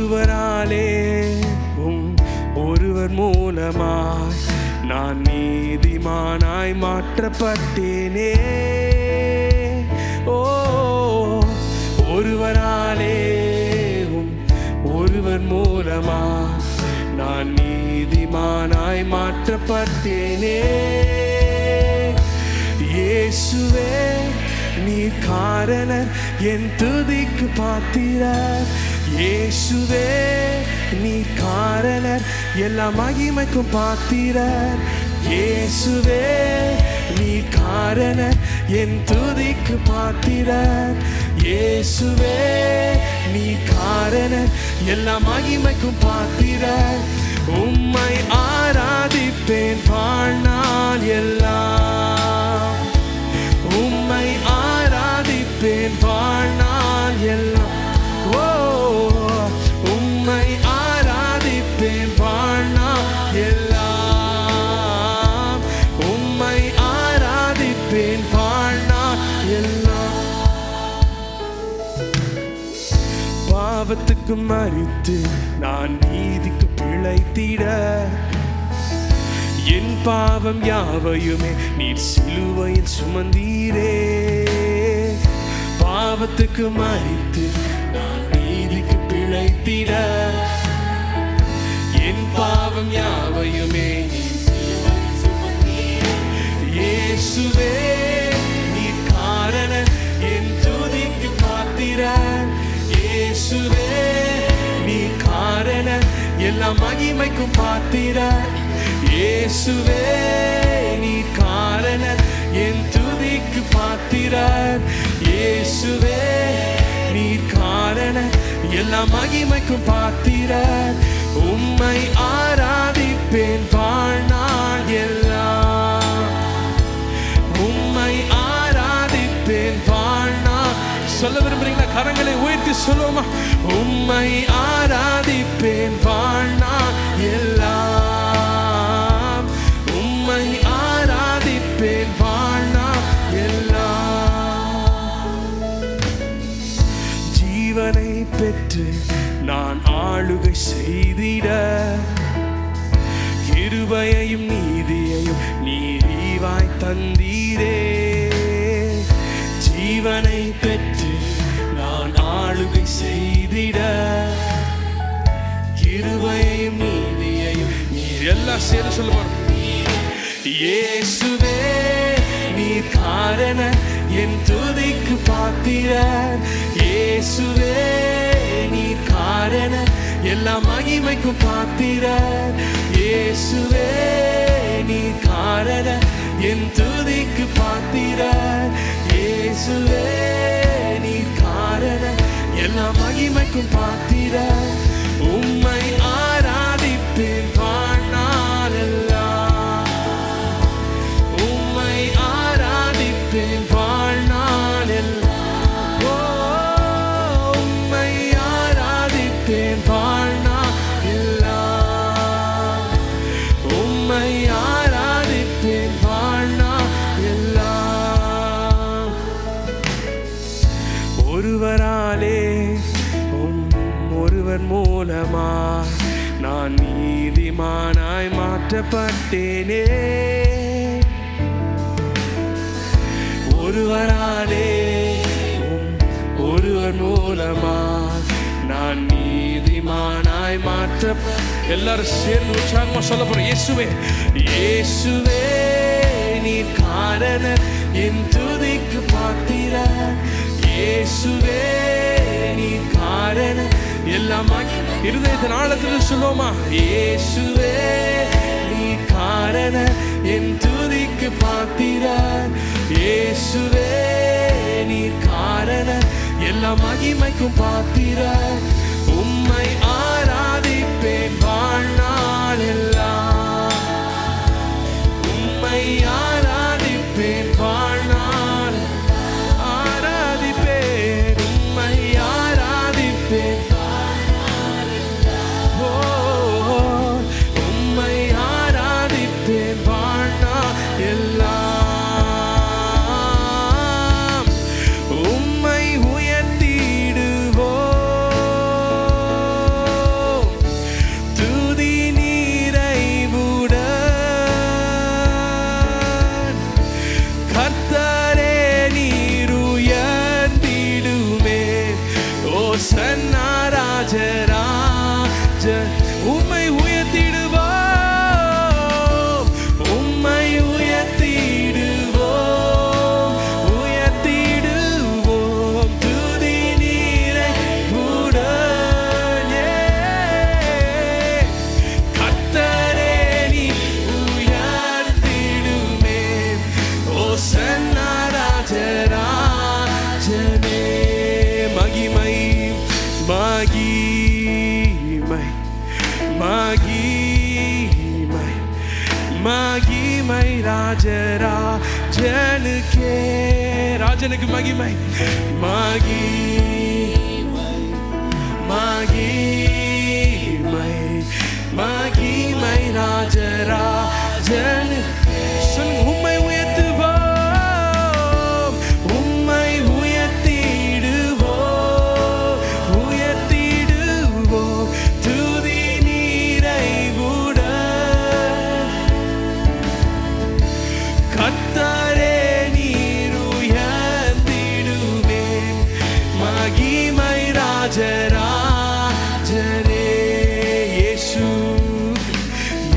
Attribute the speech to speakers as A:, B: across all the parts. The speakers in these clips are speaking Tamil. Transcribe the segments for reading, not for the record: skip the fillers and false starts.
A: ஒருவராலே ஒருவர் மூலமாய் நான் நீதிமானாய் மாற்றப்பட்டேனே. ஓ, ஒருவராலே ஒருவர் மூலமாய் நான் நீதிமானாய் மாற்றப்பட்டேனே. இயேசுவே நீர் காரணர், என் துதிக்கு பாத்திரர். இயேசுவே நீர் காரணர், எல்லா மகிமைக்கும் பாத்திரர். இயேசுவே நீர் காரணர், என் துதிக்கு பாத்திரர். இயேசுவே நீர் காரணர், எல்லா மகிமைக்கும் பாத்திரர். உம்மை ஆராதிப்பேன் வாழ்நாள் எல்லாம், உம்மை ஆராதிப்பேன் வாழ்நாள் எல்லாம். ஓ, உம்மை ஆராதிப்பேன் வாழ்நாள் எல்லாம், உம்மை ஆராதிப்பேன் வாழ்நாள் எல்லாம். பாவத்துக்கு மரித்து நான் நீதிக்கு பிழைத்திட, என் பாவம் யாவையுமே நீர் சிலுவையில் சுமந்தீரே. பாவத்துக்கு மரித்து நான் நீதிக்கு பிழைத்திட, என் பாவம் யாவையுமே நீர் சிலுவையில் சுமந்தீரே. இயேசுவே நீர் காரணர், என் துதிக்கு பாத்திரர். இயேசுவே நீர் காரணர், எல்லா மகிமைக்கும் பாத்திரர். இயேசுவே நீர் காரணர், என் துதிக்கு பாத்திரர். இயேசுவே நீர் காரணர், எல்லா மகிமைக்கும் பாத்திரர். உம்மை ஆராதிப்பேன் வாழ்நாள் எல்லாம், உம்மை ஆராதிப்பேன் வாழ்நாள். சொல்ல விரும்புறீங்களா? கரங்களை உயர்த்தி சொல்லுவோமா? உம்மை ஆராதிப்பேன் வாழ்நாள் எல்லாம், உம்மை ஆராதிப்பேன் வாழ்நாள் எல்லாம். ஜீவனை பெற்று நான் ஆளுகை செய்திட, கிருபையையும் நீதியையும் நீதிவாய் தந்தீரே. ஜீவனை பெற்று நான் ஆளுகை செய்திட, கிருபையையும் நீதியையும் நீர் எல்லாம் சேர்ந்து சொல்லுவார். இயேசுவே நீர் காரணர், என் துதிக்கு பாத்திரர். இயேசுவே நீர் காரணர், எல்லா மகிமைக்கும் பாத்திரர். இயேசுவே நீர் காரணர், என் துதிக்கு பாத்திரர். இயேசுவே நீர் காரணர், எல்லா மகிமைக்கும் பாத்திரர். உம்மை ஆராதிப்பேன் வாழ்நாள் எல்லாம், உம்மை ஆராதிப்பேன் வாழ்நாள் எல்லாம். ஓ, உம்மை ஆராதிப்பேன் வாழ்நாள் எல்லாம், உம்மை ஆராதிப்பேன் வாழ்நாள் எல்லாம். ஒருவராலே ஒருவர் மூலமாய் நான் நீதிமானாய் மாற்றப்பட்டேனே. ஒருவராலே ஒருவர் மூலமாய் நான் நீதிமானாய் எல்லாரும் சேர்ந்து உற்சாகமா சொல்ல போறோம். இயேசுவே இயேசுவே நீர் காரணர், என் துதிக்கு பாத்திரர். இயேசுவே நீர் காரணர், எல்லாம் இருதயத்தின் ஆழத்தில் சொல்லுவோமா? இயேசுவே நீர் காரணர், என் துதிக்கு பாத்திரர். இயேசுவே நீர் காரணர், எல்லா மகிமைக்கும் பாத்திரர். உம்மை ஆராதிப்பேன் வாழ்நாள் எல்லாம், உம்மை ஆராதிப்பேன் வாழ்நாள், ஆராதிப்பேன், உம்மை ஆராதிப்பேன். ஓ, உம்மை ஆராதிப்பேன் வாழ்நாள் எல்லாம். உம்மை உயர்த்திடுவோம், உம்மை உயர்த்திடுவோம், உம்மை உயர்த்திடுவோம், உயர்த்திடுவோம். துதி நீரை கூட கர்த்தரே நீ உயர்த்திடுமே. ஓசன்னா ராஜராஜனே. மகிமை மகிமை மகிமை மகிமை ராஜராஜனுக்கே. ராஜனுக்கு மகிமை மகிமை மகிமை மகிமை ராஜராஜனுக்கே. உம்மை உயர்த்துவோம், உம்மை உயர்த்திடுவோம், உயர்த்திடுவோம். துதி நீரை கூட கர்த்தரே நீர் உயர்த்திடுமே. மகிமை ராஜராஜனே. இயேசு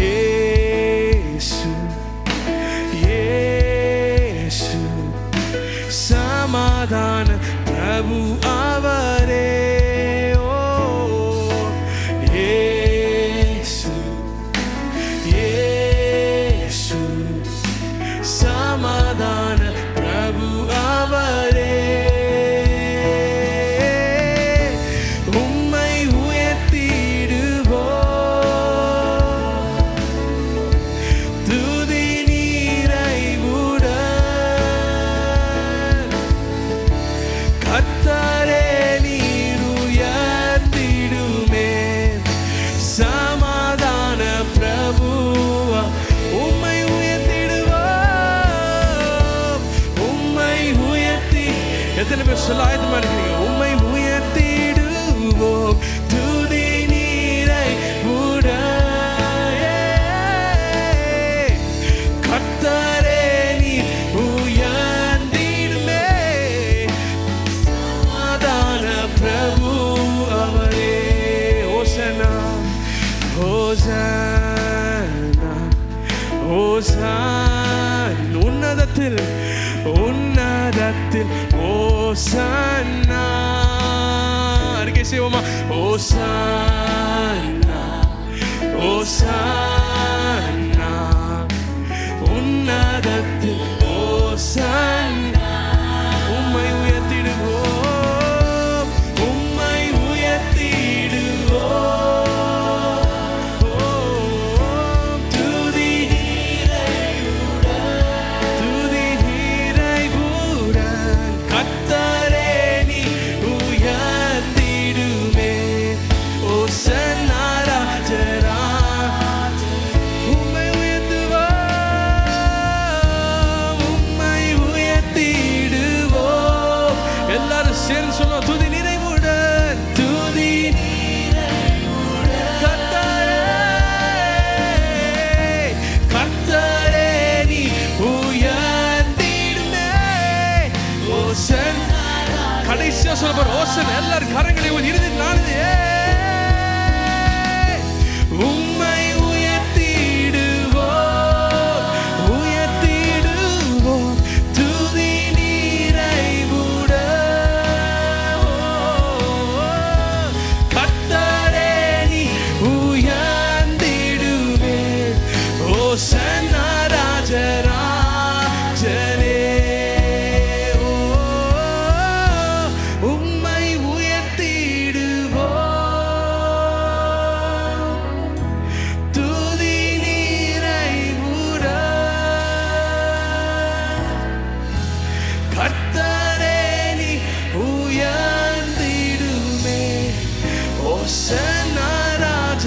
A: இயேசு இயேசு சமாதான பிரபு அவரே. ஓ இயேசு இயேசு சமாதான பிரபு அவரே. உம்மை உயர்த்திடுவோம், துதி நீரை கூட கர்த்தரே நீர் உயர்த்திடுமே. சமாதான பிரபு உம்மை உயர்த்திடுவோம், உம்மை உயர்த்தி. எத்தனை பேர் சொல்ல ஆயத்தமா இருக்கிறீங்க? உம்மை உயர்த்திடுவோம், துதி நீரை கூட கர்த்தரே நீர் உயர்த்திடுமே. சமாதான பிரபு அவரே. ஓசனா ஓசனா ஓசன். உன்னதத்தில் உன்னதத்தில் ஓசன்னா. அறிக்கை செய்வோமா? ஓசன்னா ஓசன்னா. உன்னதத்தில் ஓசன்னா. உம்மை உயர்த்திடுவோம், உம்மை உயர்த்திடுவோம். துதி துதி நிறைவுடன் கர்த்தரே நீ உயர்த்திடுமே. ஓசன்னா ராஜராஜ. உம்மை உயர்த்துவோம், உம்மை உயர்த்திடுவோம். எல்லாரும் சேர்ந்து சொல்லுவோம். துதி நிறைவுடன் துதி கர்த்தரே கர்த்தரே நீ உயர்த்திடுமே. ஓசன். கடைசியா சொல்ல போற ஓசன். எல்லாரும் கரங்களை இறுதி நாளுது. உம்மை உயர்த்திடுவோம், உயர்த்திடுவோம். துதி நிறைவுட கர்த்தரே நீ உயர்த்திடுமே. ஓசன்னா ராஜராஜனே. ஓ உம்மை உயர்த்திடுவோம், துதி நிறைவுட கர்த்தரே நீ உயர்த்திடுமே. ஓசன்னா ராஜ